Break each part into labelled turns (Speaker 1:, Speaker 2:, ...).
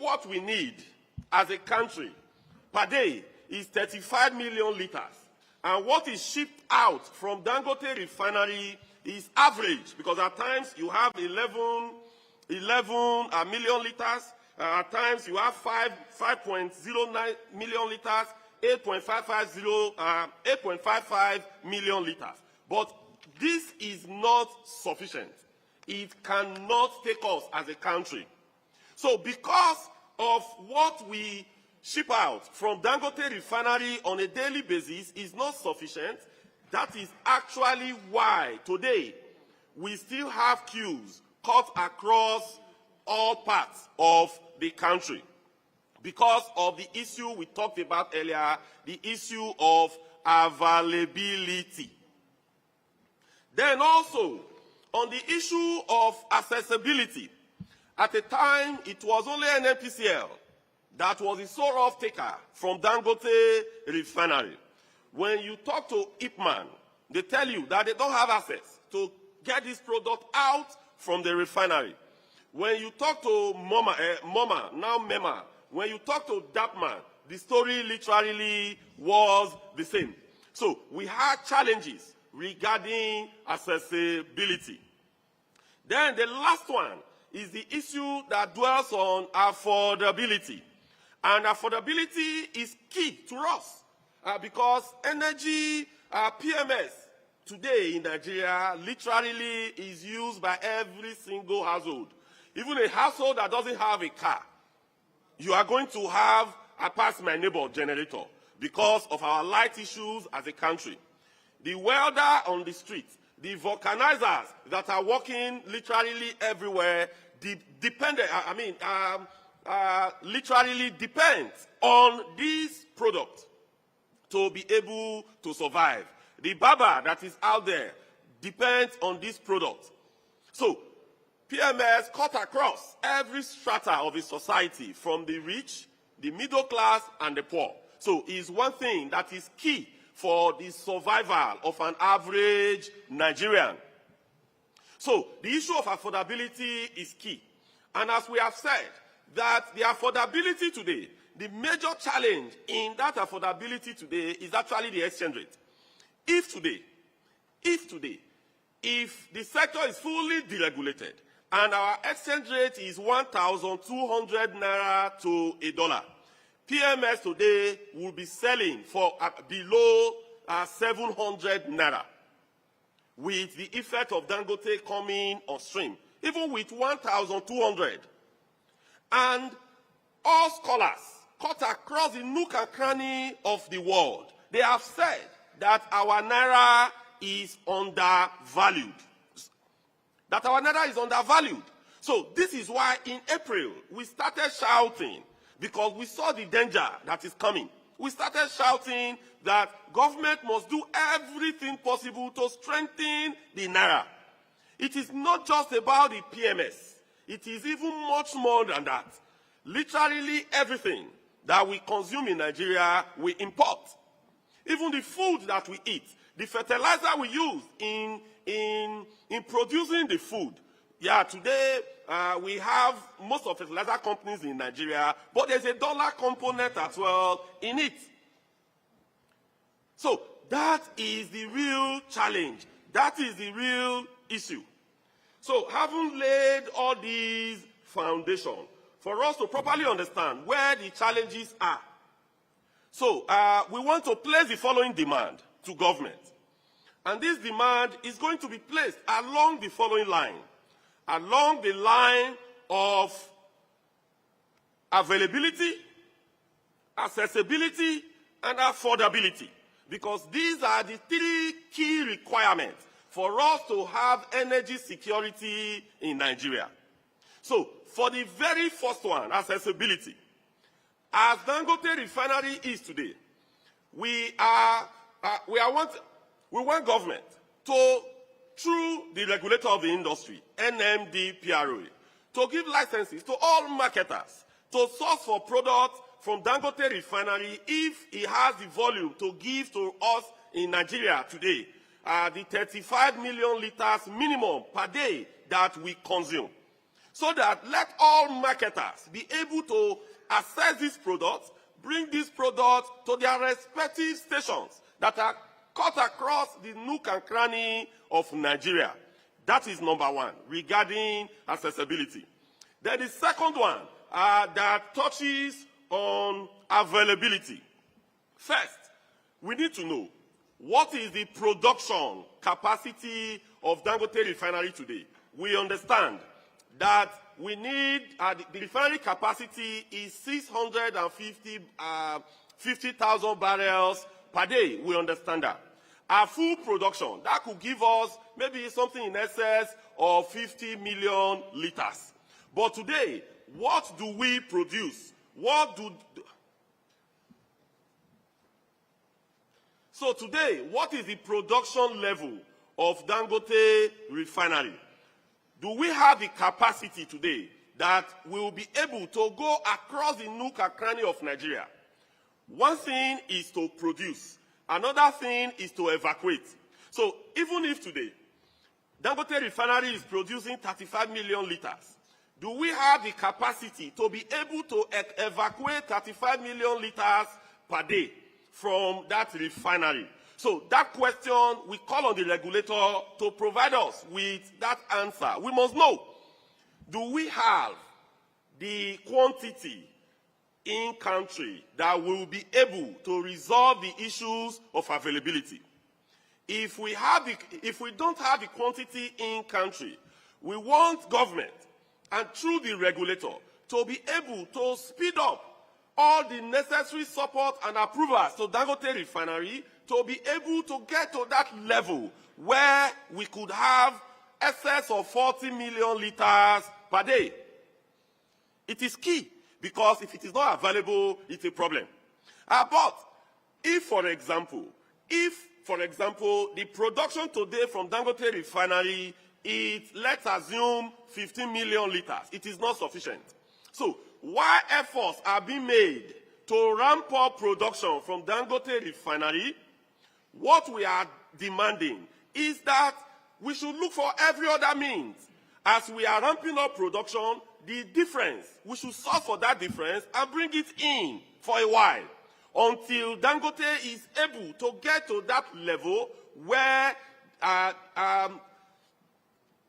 Speaker 1: what we need as a country per day is 35 million liters. And what is shipped out from Dangote Refinery is average, because at times you have 11 million liters, at times you have 5.09 million liters, 8.55 million liters. But this is not sufficient. It cannot take us as a country. So because of what we ship out from Dangote Refinery on a daily basis is not sufficient, that is actually why today we still have queues cut across all parts of the country, because of the issue we talked about earlier, the issue of availability. Then also, on the issue of accessibility, at the time it was only NNPCL that was the sole off-taker from Dangote Refinery. When you talk to Ipman, they tell you that they don't have access to get this product out from the refinery. When you talk to MoMA, now MEMA, when you talk to Dapman, the story literally was the same. So we had challenges regarding accessibility. Then the last one is the issue that dwells on affordability. And affordability is key to us because energy PMS today in Nigeria literally is used by every single household. Even a household that doesn't have a car, you are going to have a pass my neighbor generator because of our light issues as a country. The welder on the street, the vulcanizers that are working literally everywhere, literally depends on this product to be able to survive. The barber that is out there depends on this product. So PMS cut across every strata of a society, from the rich, the middle class, and the poor. So it's one thing that is key for the survival of an average Nigerian. So the issue of affordability is key. And as we have said, that the affordability today, the major challenge in that affordability today is actually the exchange rate. If the sector is fully deregulated and our exchange rate is 1,200 naira to $1, PMS today will be selling for below 700 naira, with the effect of Dangote coming on stream, even with 1,200. And all scholars cut across the nook and cranny of the world, they have said that our naira is undervalued. So this is why in April we started shouting, because we saw the danger that is coming. We started shouting that government must do everything possible to strengthen the naira. It is not just about the PMS. It is even much more than that. Literally everything that we consume in Nigeria, we import. Even the food that we eat, the fertilizer we use in producing the food. Yeah, today we have most of the fertilizer companies in Nigeria, but there's a dollar component as well in it. So that is the real challenge. That is the real issue. So having laid all these foundations for us to properly understand where the challenges are, so we want to place the following demand to government. And this demand is going to be placed along the following line. Along the line of availability, accessibility, and affordability. Because these are the three key requirements for us to have energy security in Nigeria. So, for the very first one, accessibility. As Dangote Refinery is today, we want government to, through the regulator of the industry, NMDPRA, to give licenses to all marketers to source for products from Dangote Refinery if he has the volume to give to us in Nigeria today, the 35 million liters minimum per day that we consume. so that let all marketers be able to access this product, bring this product to their respective stations that are cut across the nook and cranny of Nigeria. That is number one, regarding accessibility. Then the second one that touches on availability. First, we need to know what is the production capacity of Dangote Refinery today. We understand that we need, the refinery capacity is 650,000 barrels per day. We understand that. Our full production, that could give us maybe something in excess of 50 million liters. But today, what do we produce? So today, what is the production level of Dangote Refinery? Do we have the capacity today that we will be able to go across the nook and cranny of Nigeria? One thing is to produce. Another thing is to evacuate. So even if today, Dangote Refinery is producing 35 million liters, do we have the capacity to be able to evacuate 35 million liters per day from that refinery? So that question, we call on the regulator to provide us with that answer. We must know, do we have the quantity in country that will be able to resolve the issues of availability? If we don't have the quantity in country, we want government and through the regulator to be able to speed up all the necessary support and approvals to Dangote Refinery to be able to get to that level where we could have excess of 40 million liters per day. It is key, because if it is not available, it's a problem. But if, for example, the production today from Dangote Refinery is, let's assume, 15 million liters, it is not sufficient. So while efforts are being made to ramp up production from Dangote Refinery, what we are demanding is that we should look for every other means. As we are ramping up production, the difference, we should solve for that difference and bring it in for a while until Dangote is able to get to that level where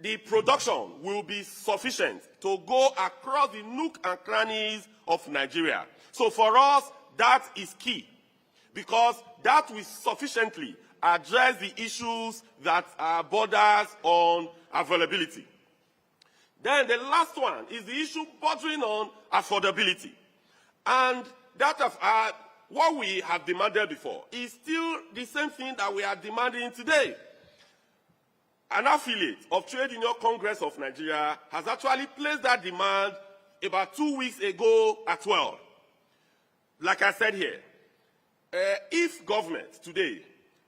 Speaker 1: the production will be sufficient to go across the nook and crannies of Nigeria. So for us, that is key, because that will sufficiently address the issues that borders on availability. Then the last one is the issue bordering on affordability. And that of what we have demanded before is still the same thing that we are demanding today. An affiliate of Trade Union Congress of Nigeria has actually placed that demand about 2 weeks ago as well. Like I said here, if government today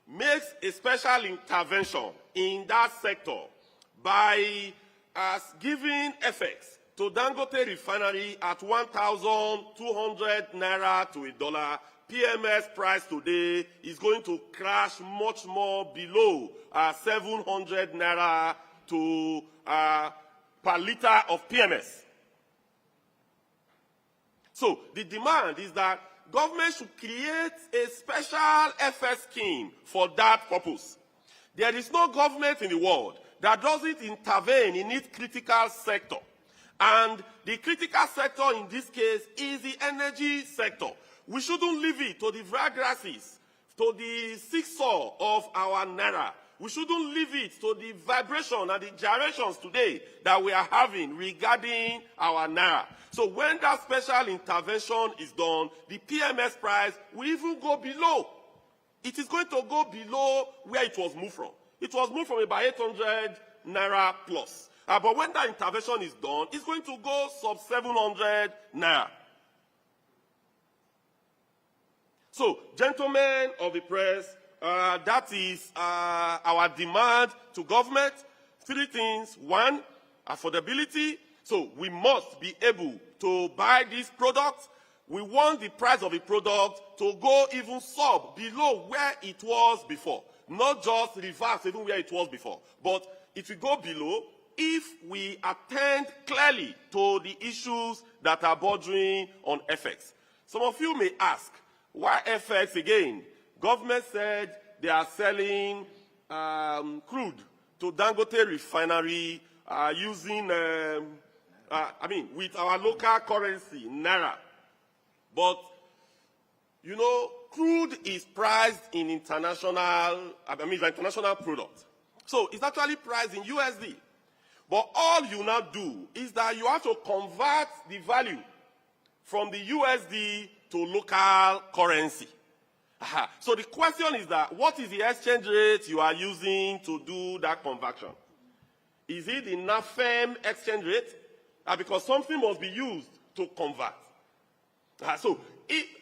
Speaker 1: makes a special intervention in that sector by giving effects to Dangote Refinery at 1,200 naira to $1, PMS price today is going to crash much more below 700 naira to per liter of PMS. So the demand is that government should create a special FS scheme for that purpose. There is no government in the world that doesn't intervene in its critical sector. And the critical sector in this case is the energy sector. We shouldn't leave it to the vagrancies, to the seesaw of our naira. We shouldn't leave it to the vibration and the gyrations today that we are having regarding our naira. So when that special intervention is done, the PMS price will even go below. It is going to go below where it was moved from. It was moved from about 800 naira plus. But when that intervention is done, it's going to go sub 700 naira. So, gentlemen of the press, that is our demand to government. 3 things. 1, affordability. So we must be able to buy these products. We want the price of the product to go even below where it was before. Not just reverse even where it was before. But if we go below, if we attend clearly to the issues that are bordering on FX. Some of you may ask, why FX again? Government said they are selling crude to Dangote Refinery using, with our local currency, Naira. But, you know, crude is priced in international product. So it's actually priced in USD. But all you now do is that you have to convert the value from the USD to local currency. So the question is that, what is the exchange rate you are using to do that conversion? Is it the NAFEM exchange rate? Because something must be used to convert. So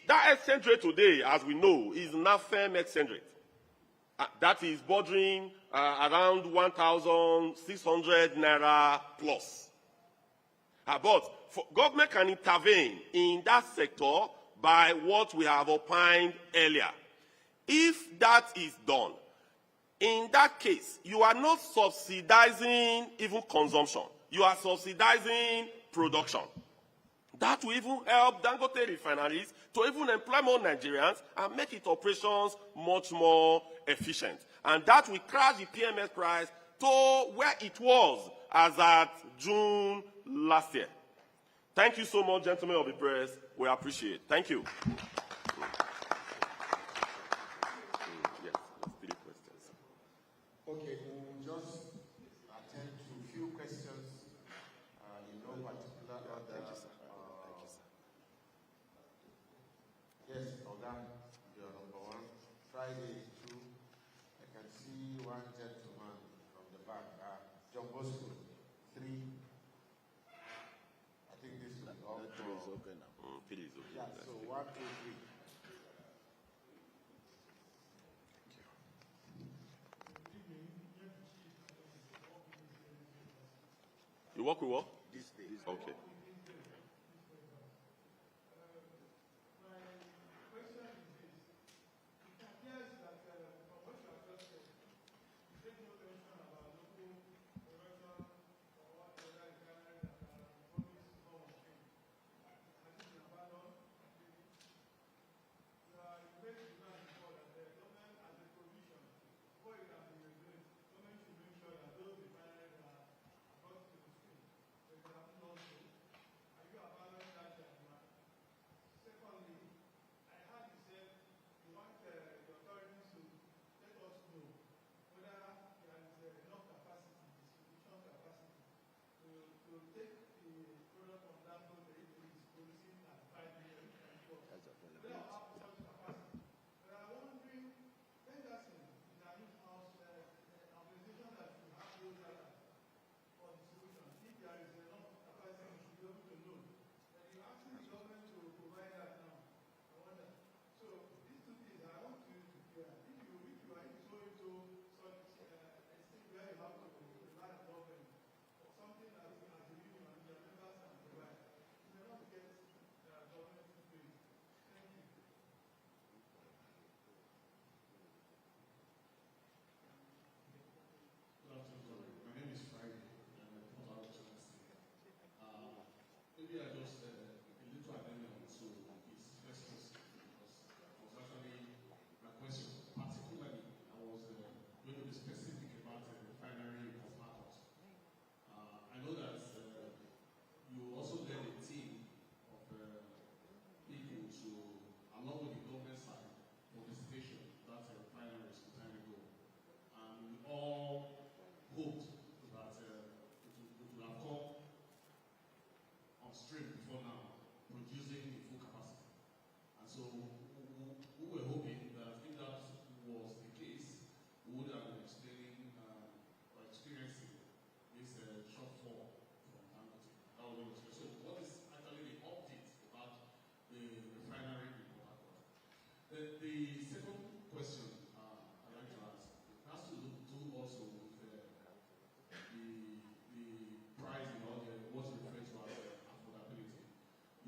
Speaker 1: that exchange rate today, as we know, is NAFEM exchange rate. That is bordering around 1,600 Naira plus. But government can intervene in that sector by what we have opined earlier. If that is done, in that case, you are not subsidizing even consumption. You are subsidizing production. That will even help Dangote refineries to even employ more Nigerians and make its operations much more efficient. And that will crash the PMS price to where it was as at June last year. Thank you so much, gentlemen of the press. We appreciate it. Thank you. Yes, let's take questions.
Speaker 2: Okay, we'll just attend to a few questions in no particular order.
Speaker 1: Thank you, sir. Thank you, sir.
Speaker 2: Yes, Oga, you're number one. Friday is two. I can see one gentleman from the back. John Bosco, three. I think this will be all.
Speaker 1: Three is okay now. Three is okay.
Speaker 2: Yeah, so 1, 2, 3.
Speaker 1: You work with what? This day. Okay.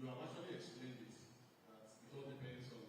Speaker 2: You have actually explained it, that it all depends on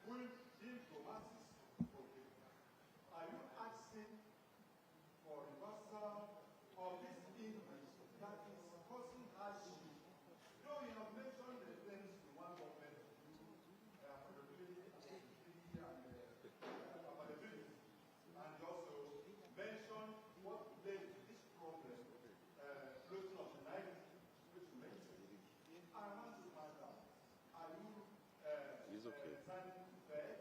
Speaker 3: going into masses. Okay. Are you asking for reversal of this increase that is causing hardship? Though you have mentioned the things you want government to do, affordability, and availability, and also mention what led to this problem, floating of the night, which you mentioned. I want to find out, are you planning to beg,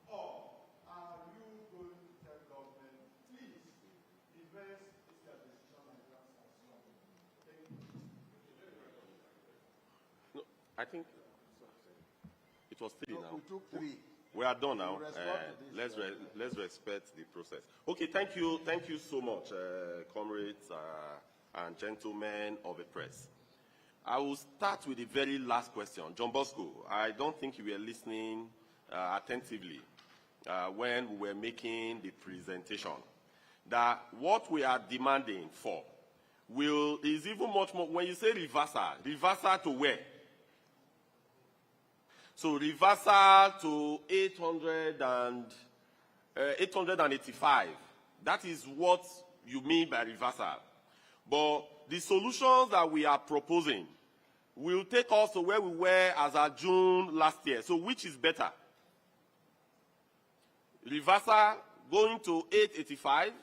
Speaker 3: or are you going to tell government, please, invest this decision and grant us money? Thank you.
Speaker 1: No, I think it was three now.
Speaker 2: We took three.
Speaker 1: We are done now.
Speaker 2: Let's
Speaker 1: Let's respect the process. Okay, thank you so much, comrades and gentlemen of the press. I will start with the very last question. John Bosco, I don't think you were listening attentively when we were making the presentation. That what we are demanding for is even much more. When you say reversal to where? So reversal to 885. That is what you mean by reversal. But the solutions that we are proposing will take us to where we were as of June last year. So which is better? Reversal going to 885,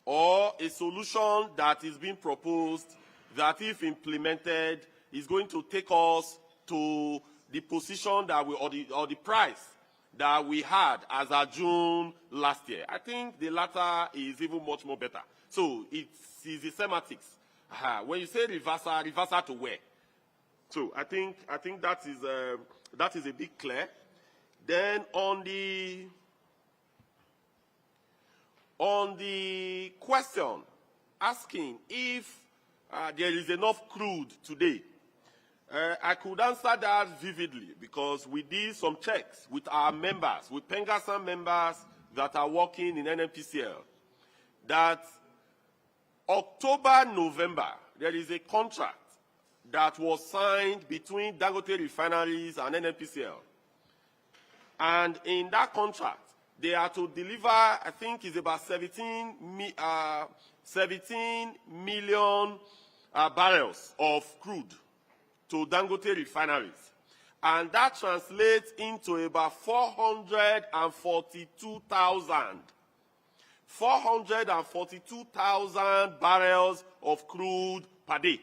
Speaker 1: or a solution that is being proposed that, if implemented, is going to take us to the position that or the price that we had as of June last year. I think the latter is even much more better. So it's the semantics. When you say reversal to where? So I think that is a bit clear. Then on the question asking if there is enough crude today, I could answer that vividly because we did some checks with our members, with Pengasan members that are working in NNPCL, that October, November, there is a contract that was signed between Dangote Refineries and NNPCL. And in that contract, they are to deliver, I think it's about 17 million barrels of crude to Dangote Refineries. And that translates into about 442,000 barrels of crude per day.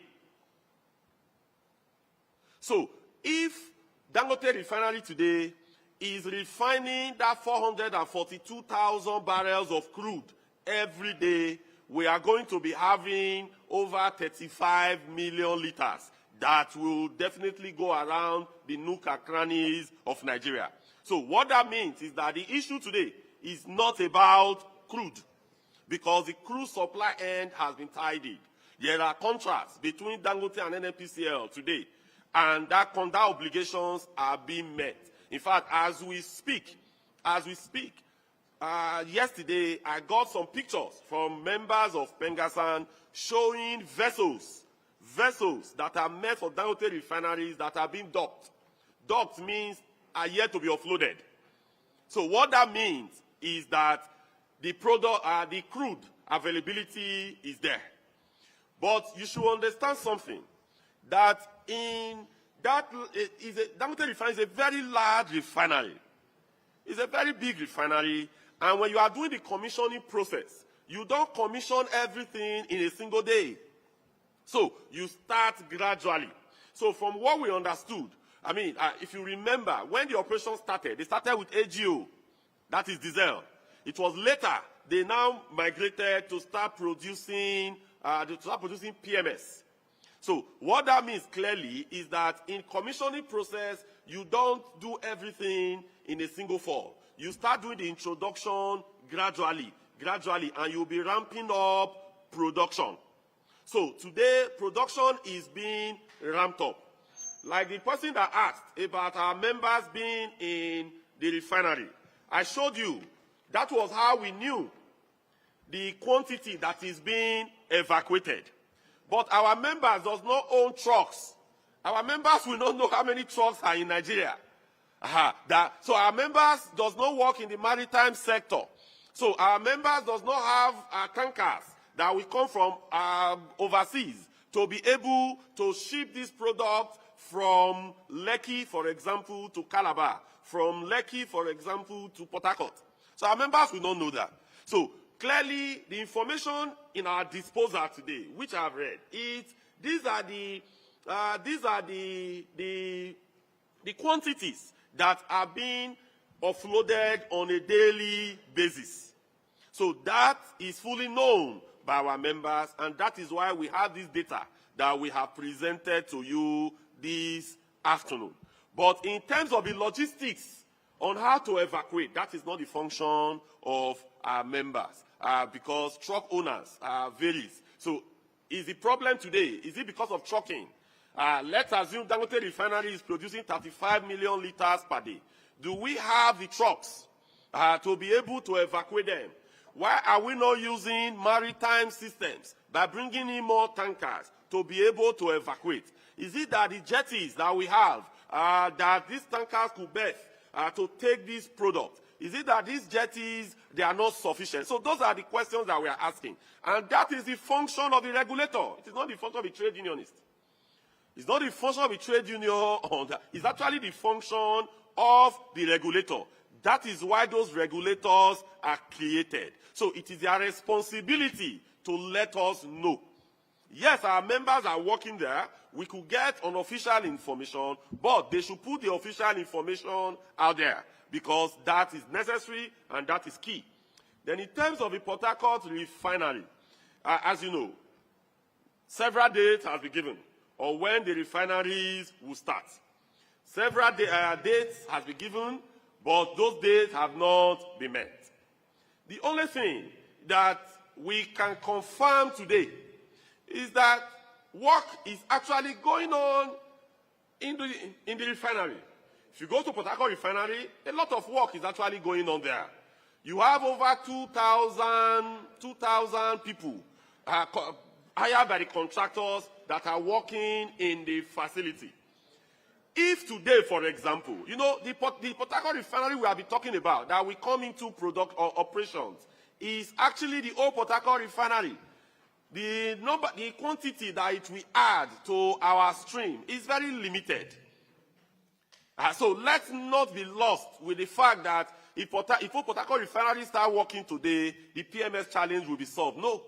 Speaker 1: So if Dangote Refinery today is refining that 442,000 barrels of crude every day, we are going to be having over 35 million liters that will definitely go around the nook and crannies of Nigeria. So what that means is that the issue today is not about crude, because the crude supply end has been tidied. There are contracts between Dangote and NNPCL today, and that obligations are being met. In fact, as we speak, yesterday I got some pictures from members of Pengasan showing vessels that are meant for Dangote refineries that are being docked. Docked means are yet to be offloaded. So what that means is that the crude availability is there. But you should understand something, that Dangote refinery is a very large refinery. It's a very big refinery, and when you are doing the commissioning process, you don't commission everything in a single day. So you start gradually. So from what we understood, I mean, if you remember, when the operation started, they started with AGO, that is diesel. It was later they now migrated to start producing PMS. So what that means clearly is that in commissioning process, you don't do everything in a single fall. You start doing the introduction gradually, and you'll be ramping up production. So today, production is being ramped up. Like the person that asked about our members being in the refinery, I showed you that was how we knew the quantity that is being evacuated. But our members does not own trucks. Our members will not know how many trucks are in Nigeria. So our members does not work in the maritime sector. So our members does not have tankers that will come from overseas to be able to ship this product from Lekki, for example, to Calabar, from Lekki, for example, to Port Harcourt. So our members will not know that. So clearly, the information in our disposal today, which I've read, these are the quantities that are being offloaded on a daily basis. So that is fully known by our members, and that is why we have this data that we have presented to you this afternoon. But in terms of the logistics on how to evacuate, that is not the function of our members, because truck owners varies. So is the problem today, is it because of trucking? Let's assume Dangote Refinery is producing 35 million liters per day. Do we have the trucks to be able to evacuate them? Why are we not using maritime systems by bringing in more tankers to be able to evacuate? Is it that the jetties that we have, that these tankers could berth to take this product? Is it that these jetties, they are not sufficient? So those are the questions that we are asking. And that is the function of the regulator. It is not the function of the trade unionist. It's not the function of the trade union. It's actually the function of the regulator. That is why those regulators are created. So it is their responsibility to let us know. Yes, our members are working there. We could get unofficial information, but they should put the official information out there because that is necessary and that is key. Then in terms of the Port Harcourt Refinery, as you know, several dates have been given on when the refineries will start. Several dates have been given, but those dates have not been met. The only thing that we can confirm today is that work is actually going on in the refinery. If you go to Port Harcourt Refinery, a lot of work is actually going on there. You have over 2,000 people hired by the contractors that are working in the facility. If today, for example, you know, the Port Harcourt Refinery we have been talking about that we come into product or operations is actually the old Port Harcourt Refinery. The quantity that it will add to our stream is very limited. So let's not be lost with the fact that if Port Harcourt Refinery start working today, the PMS challenge will be solved. No.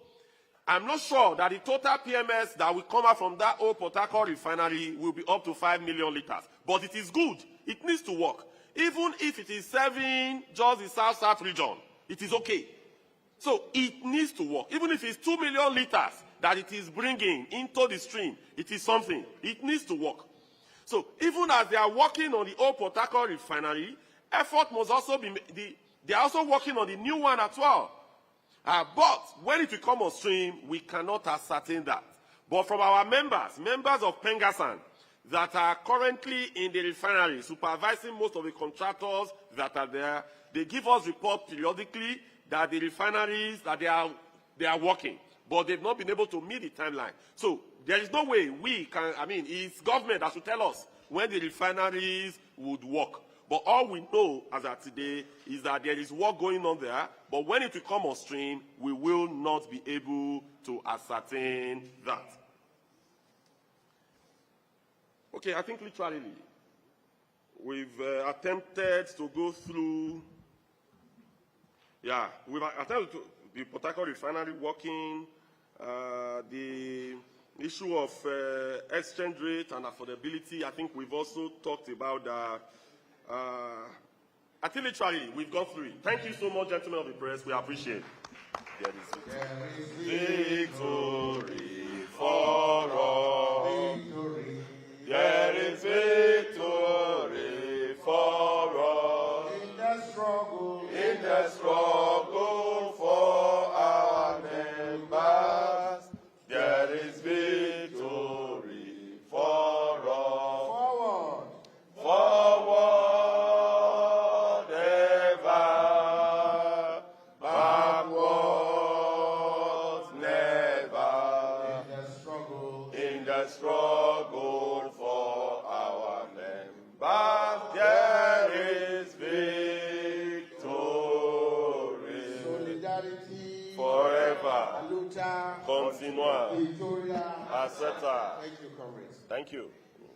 Speaker 1: I'm not sure that the total PMS that will come out from that old Port Harcourt Refinery will be up to 5 million liters. But it is good. It needs to work. Even if it is serving just the South-South region, it is okay. So it needs to work. Even if it's 2 million liters that it is bringing into the stream, it is something. It needs to work. So even as they are working on the old Port Harcourt Refinery, effort must also be made. They are also working on the new one as well. But when it will come on stream, we cannot ascertain that. But from our members of Pengasan that are currently in the refinery, supervising most of the contractors that are there, they give us reports periodically that the refineries, that they are working, but they've not been able to meet the timeline. So there is no way we can, it's government that should tell us when the refineries would work. But all we know as of today is that there is work going on there, but when it will come on stream, we will not be able to ascertain that. Okay, I think literally we've attempted to go through, we've attempted to the Port Harcourt Refinery working, the issue of exchange rate and affordability. I think we've also talked about that. I think literally we've gone through it. Thank you so much, gentlemen of the press. We appreciate it. There is victory for all. There is victory for all.
Speaker 2: In the struggle
Speaker 1: For our members, there is victory for all. Forward ever, backwards never. In the struggle for our members, there forever,
Speaker 2: Aluta,
Speaker 1: continua,
Speaker 2: Victoria.
Speaker 1: etc.
Speaker 2: Thank you, comrades.
Speaker 1: Thank you.